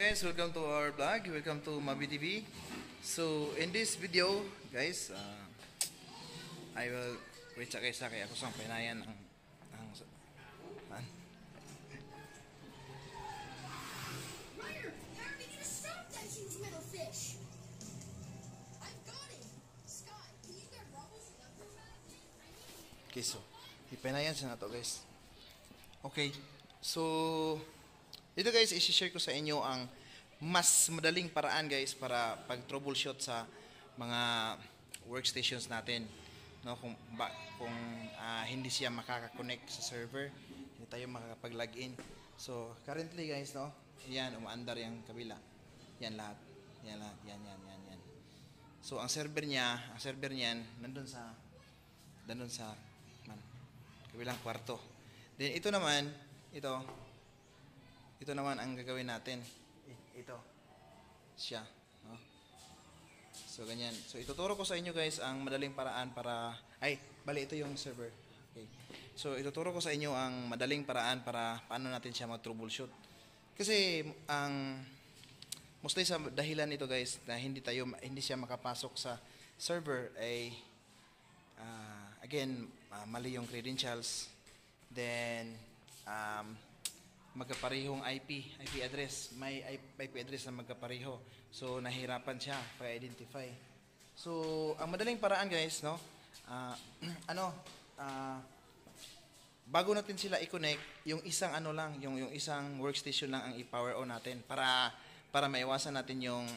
Guys, welcome to our vlog. Welcome to Mabi TV. So, in this video, guys, I will wait sa kaya ako sang pinayan ang an. Ryder, how are we gonna stop that huge metal fish? I've got it. Sky, can you get Rubbles electromagnet? Okay, so ipinayan sa nato, guys. Okay. So, ito guys, i-share ko sa inyo ang mas madaling paraan guys para pag-troubleshoot sa mga workstations natin. No, kung hindi siya makaka-connect sa server, hindi tayo makakapag-login. So, currently guys, no, yan, umaandar yung kabila. Yan lahat. Yan lahat. Yan. So, ang server niyan, nandun sa kabilang kwarto. Then, ito naman ang gagawin natin. Ito. Siya. No? So, ganyan. So, ituturo ko sa inyo guys ang madaling paraan para... ito yung server. Okay. So, ituturo ko sa inyo ang madaling paraan para paano natin siya mag-troubleshoot. Kasi, mostly sa dahilan nito guys, na hindi siya makapasok sa server ay, mali yung credentials. Then, magkaparehong IP address. May IP address na magkapareho. So, nahirapan siya pag-identify. So, ang madaling paraan guys, no? Bago natin sila i-connect, yung isang yung isang workstation lang ang i-power on natin para maiwasan natin yung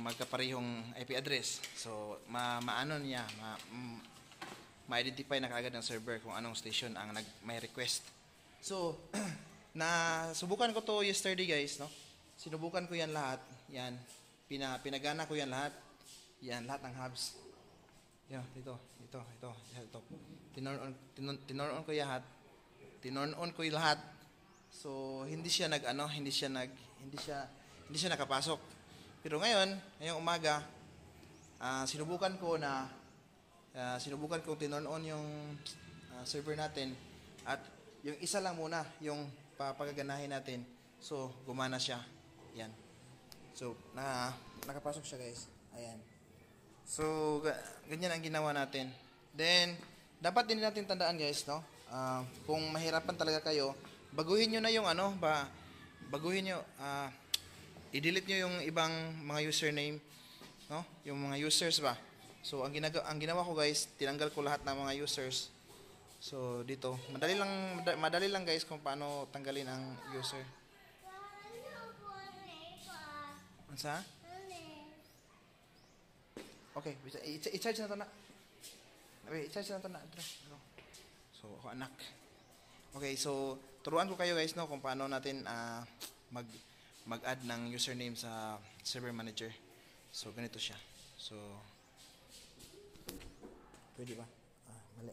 magkaparehong IP address. So, ma-identify na kaagad ng server kung anong station ang may request. So, subukan ko to yesterday guys, no? Sinubukan ko yan lahat. Yan. Pinagana ko yan lahat. Yan, lahat ng hubs. Yan, ito. Tinorn on ko lahat. Tinorn on ko lahat. So, hindi siya nakapasok. Pero ngayong umaga, sinubukan ko tinorn on yung server natin at yung isa lang muna yung papagaganahin natin. So, gumana siya. Yan. So, nakapasok siya guys. Ayan. So, ganyan ang ginawa natin. Then, dapat din natin tandaan guys, no? Kung mahirapan talaga kayo, baguhin nyo na yung i-delete nyo yung ibang mga username, no? Yung mga users ba? So, ang ginawa ko guys, tinanggal ko lahat ng mga users. So, dito, madali lang guys kung paano tanggalin ang user. Ansa? Okay, i-charge na to na. I-charge na to na. So, ako anak. Okay, so, turuan ko kayo guys, no, kung paano natin mag-add ng username sa server manager. So, ganito siya. So, pwede ba? Mali.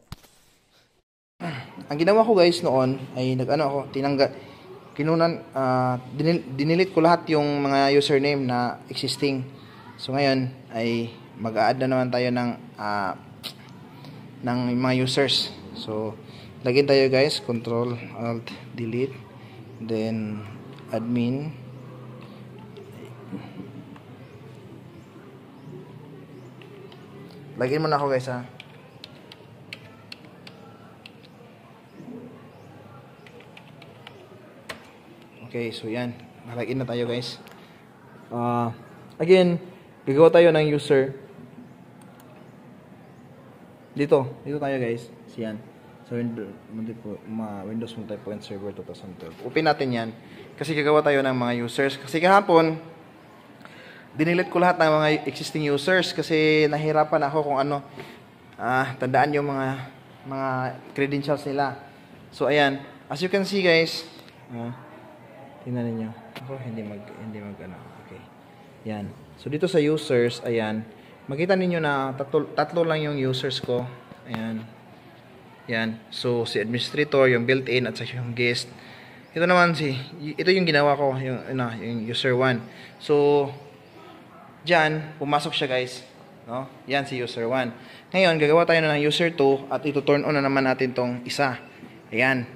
Ang ginawa ko guys noon ay dinilit ko lahat yung mga username na existing. So ngayon ay mag-a-add na naman tayo ng mga users. So lagyan tayo guys, Control Alt Delete, then admin. Lagyan mo na ako guys ha. Okay, so yan. Nalagin na tayo guys. Again, gagawa tayo ng user. Dito tayo guys. Yan. So, Windows Multipoint Server 2012. Open natin yan. Kasi gagawa tayo ng mga users. Kasi kahapon, dinilit ko lahat ng mga existing users kasi nahirapan ako kung tandaan yung mga credentials nila. So, ayan. As you can see guys, tingnan niyo. Ako hindi mag Okay. Yan. So dito sa users, ayan. Makita niyo na tatlo lang yung users ko. Ayan. Yan. So si administrator, yung built-in at saka yung guest. Ito yung ginawa ko, yung user 1. So diyan pumasok siya guys, no? Yan si user 1. Ngayon gagawa tayo na ng user 2 at ito turn on na naman natin tong isa. Ayan.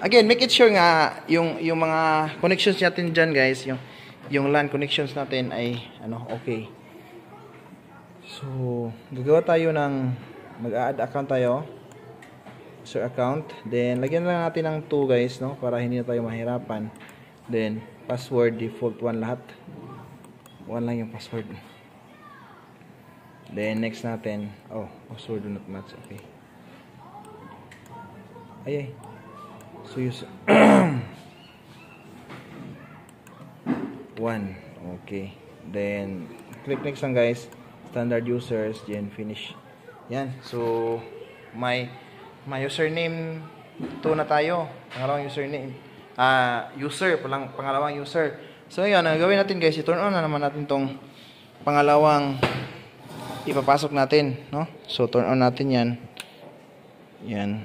again, make it sure nga yung mga connections natin diyan, guys, yung LAN connections natin ay okay. So, gagawa tayo ng mag-add account tayo. User account. Then, lagyan lang natin ng 2, guys, no? Para hindi na tayo mahirapan. Then, password default 1 lahat. 1 lang yung password. Then, next natin. Oh, password do not match. Okay. Ay. So, use 1. Okay. Then, click next lang, guys. Standard users. Then, finish. Yan. So, my username 2 na tayo. Pangalawang username. Pangalawang user. So, ngayon, ang gawin natin, guys, i-turn on na naman natin tong pangalawang ipapasok natin, no? So, turn on natin yan. Yan.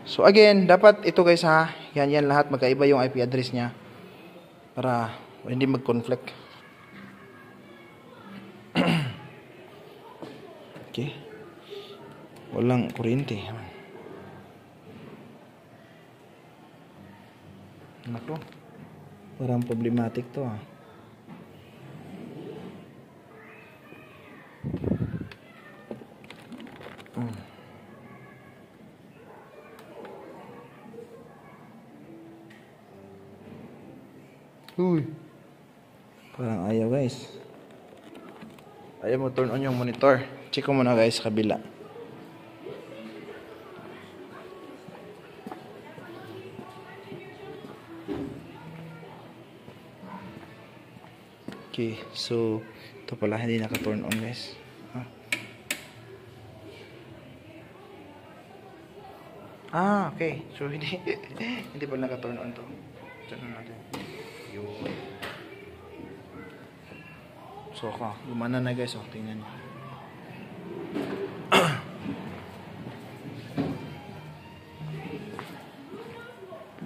So, again, dapat ito, guys, ha? Yan lahat. Magkaiba yung IP address niya. Para hindi mag-conflict. Okay. Walang kuryente. Nako. Parang problematic to, ha. Uy. Parang ayaw, guys. Ayaw mo turn on yung monitor. Check ko muna, guys, sa kabila. Okay, so ito pala hindi naka-turn on, guys. Okay. So hindi hindi pala naka-turn on to. Turn on natin. Yun. So gumana na, guys. Tingnan niyo.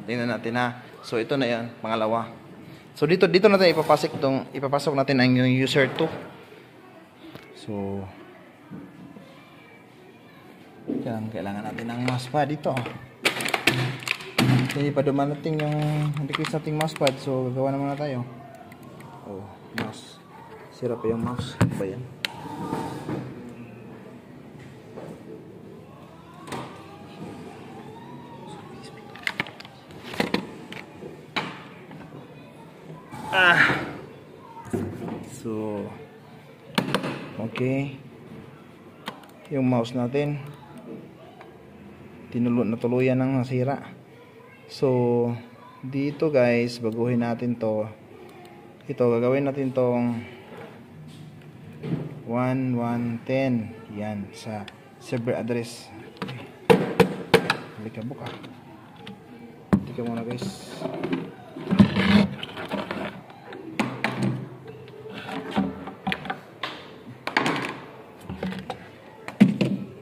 Tingnan natin, ha. So ito na 'yan, pangalawa. So dito natin ipapasok natin ang yung user 2. So kailangan natin ng mousepad dito. Hindi pa dumarating yung request nating mousepad, so gagawa naman na tayo. Oh, mouse. Sira pa yung mouse. Ano ba yan? So, okay. Yung mouse natin natuluyan ng nasira. So, dito, guys, baguhin natin to. Ito, gagawin natin tong 1110. Yan, sa server address. Halika buka. Halika muna, guys.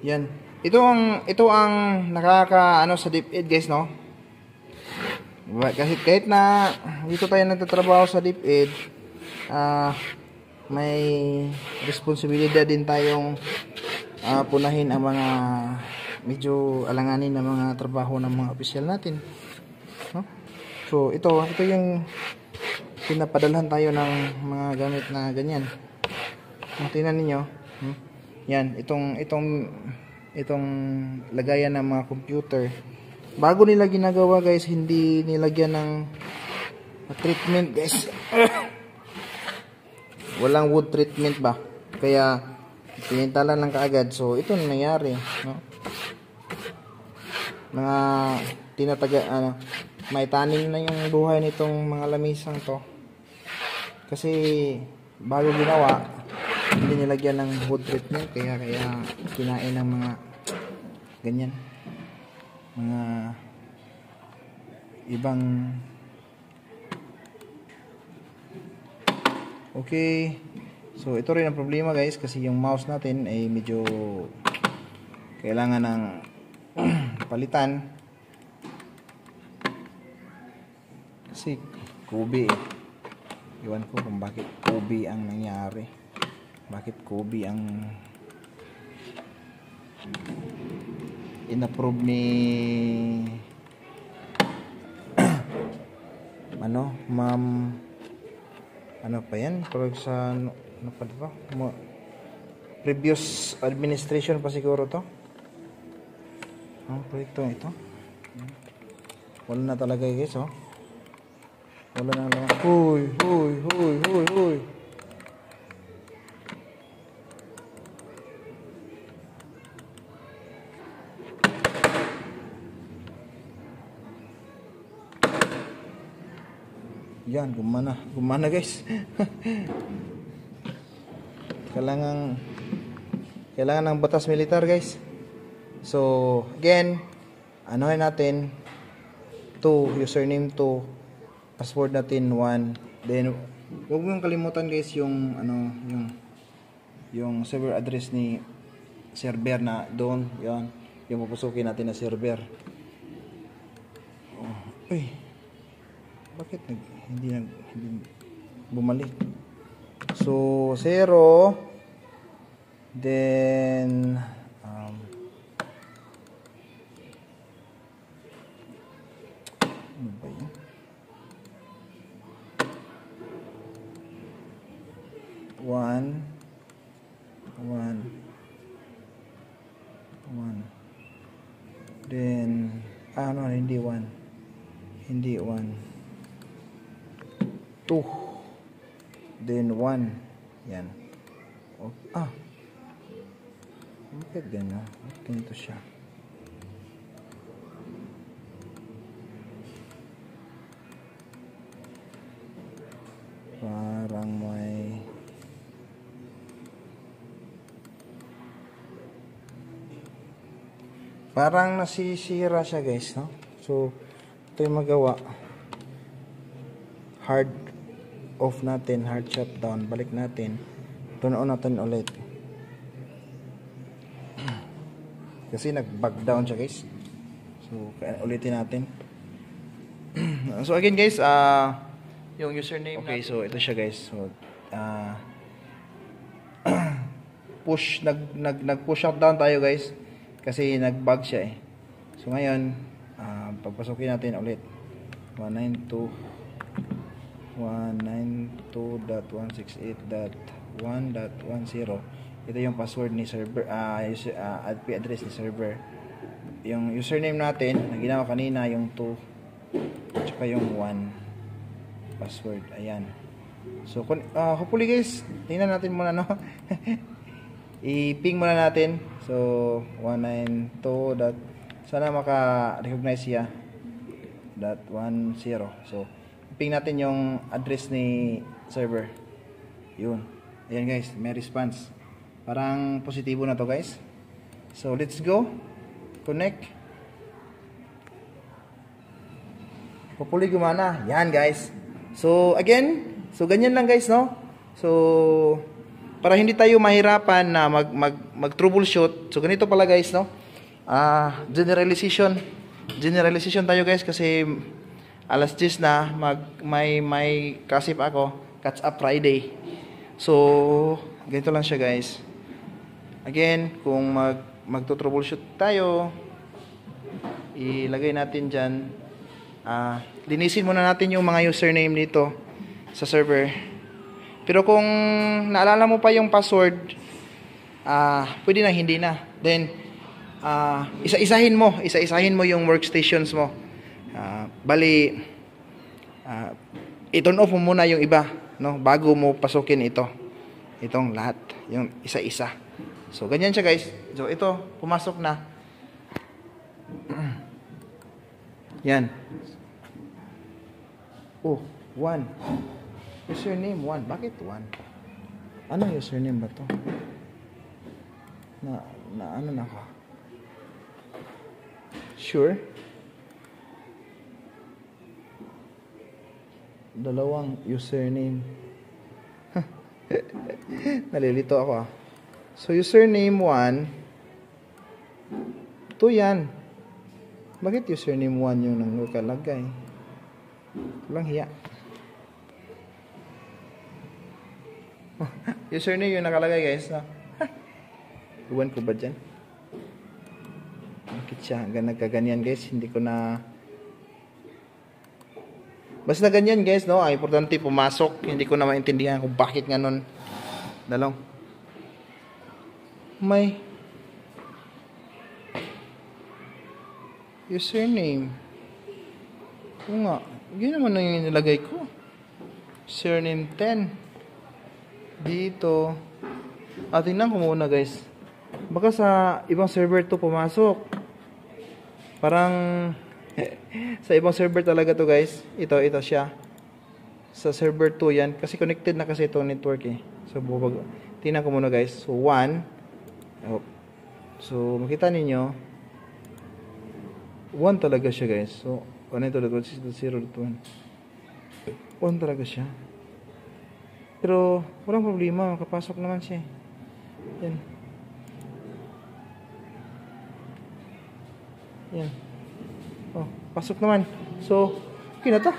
Yan. Ito ang nakaka sa DepEd, guys, no? Kasi kahit na dito tayo nagtatrabaho sa DepEd, may responsibilidad din tayong punahin ang mga medyo alanganin na mga trabaho ng mga opisyal natin, no? So ito yung pinapadalhan tayo ng mga gamit na ganyan. Tingnan niyo. Yan, itong lagayan ng mga computer. Bago nila ginagawa, guys, hindi nilagyan ng treatment, guys. Walang wood treatment ba? Kaya pinintalan lang kaagad. So ito na nangyari, no? Mga may taning na yung buhay nitong mga lamisang to. Kasi bago ginawa, hindi nilagyan ng wood treatment, kaya kinain ng mga ganyan, mga ibang. Okay, so ito rin ang problema, guys, kasi yung mouse natin ay medyo kailangan ng palitan kasi kubi iwan ko kung bakit kubi ang nangyari. Bakit Kobe ang inapprove ni ma'am, ano pa yan? Pero sa, ano pa diba? Previous administration pa siguro to. Ang proyekto ito. Wala na talaga guys, oh. Wala na lang. Huy, huy, huy, huy, huy. Yan, gumana. Gumana guys. Kailangan ng batas militar guys. So, again, anohin natin 2, username 2, password natin 1. Then, huwag mo yung kalimutan guys yung yung server address ni server na doon, yan. Yung pupusukin natin na server. Oh, uy. Bakit hindi bumalik? So, 0, then ano ba yun? 1 then no, hindi 1, 2, then 1, yan. Bakit gano'n? Bakit ganito siya? Parang may parang nasisira siya guys, no? So, ito yung magawa. Hard off natin, hard shutdown, balik natin. Turn on natin ulit. Kasi nag-back down siya guys. So, ulitin natin. So, again guys, yung username okay, natin. So ito siya guys. So, nag-push shutdown tayo guys. Kasi nag-bug siya eh. So ngayon, pagpasukin natin ulit. 192.168.1.10. Ito yung password ni server, IP address ni server. Yung username natin, na ginawa kanina, yung 2, at saka yung 1 password. Ayan. So, hopefully guys, tingnan natin muna, no? I-ping muna natin. So, 192. Sana maka-recognize siya. .10. So, ping natin yung address ni server. Yun. Ayan guys, may response. Parang positibo na to guys. So, let's go. Connect. Hopefully gumana. Yan guys. So, again, ganyan lang guys, no? So, para hindi tayo mahirapan na mag-troubleshoot. So, ganito pala guys, no? Generalization tayo guys kasi alas 10 na may kasip ako, catch up Friday. So, ganito lang siya guys. Again, kung magto-troubleshoot tayo, ilagay natin dyan. Linisin muna natin yung mga username dito sa server. Pero kung naalala mo pa yung password, pwede na, hindi na. Then, isa-isahin mo yung workstations mo. Bali, i-turn off mo muna yung iba, no? Bago mo pasukin itong lahat, yung isa-isa. So, ganyan siya guys. So, ito, pumasok na. Yan. Oh, 1. Username 1. Bakit 1? Ano username ba to? Na ano na ako? Sure? Dalawang username. Nalilito ako So, username 1. 2 yan. Bakit username 1 yung nakalagay? Walang hiya. Username yung nakalagay guys. No? Iwan ko ba dyan? Bakit siya nagkaganyan guys? Hindi ko na Basta ganyan guys, no? Ang importante pumasok. Hindi ko na maintindihan kung bakit nga nun. Dalong. May username. Oo nga. Yun naman yung nilagay ko. Username 10. Dito. Tingnan ko muna guys. Baka sa ibang server to pumasok. Parang sa ibang server talaga to guys. Ito siya. Sa server 2 yan. Kasi connected na kasi itong network eh. So, tingnan ko muna guys. So, 1. Oh. So, makita ninyo. 1 talaga siya guys. So, 192.0.1. 1 talaga siya. Pero, walang problema. Makapasok naman siya. Yan. Yan. Oh, pasok naman. So, okay na to.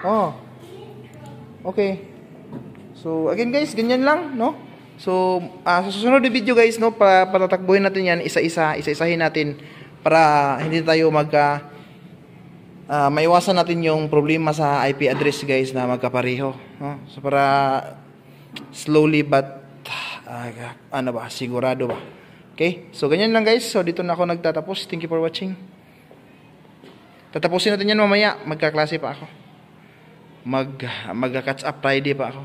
Oh. Okay. So, again guys, ganyan lang, no? So, sa susunod na video guys, no, patatakbuhin natin yan isa-isahin natin para hindi tayo maiwasan natin yung problema sa IP address guys na magkapareho, no? So, para slowly but sigurado ba? Okay? So, ganyan lang guys. So, dito na ako nagtatapos. Thank you for watching. Tatapusin natin yan mamaya. Magkaklase pa ako. Magka-catch up Friday pa ako.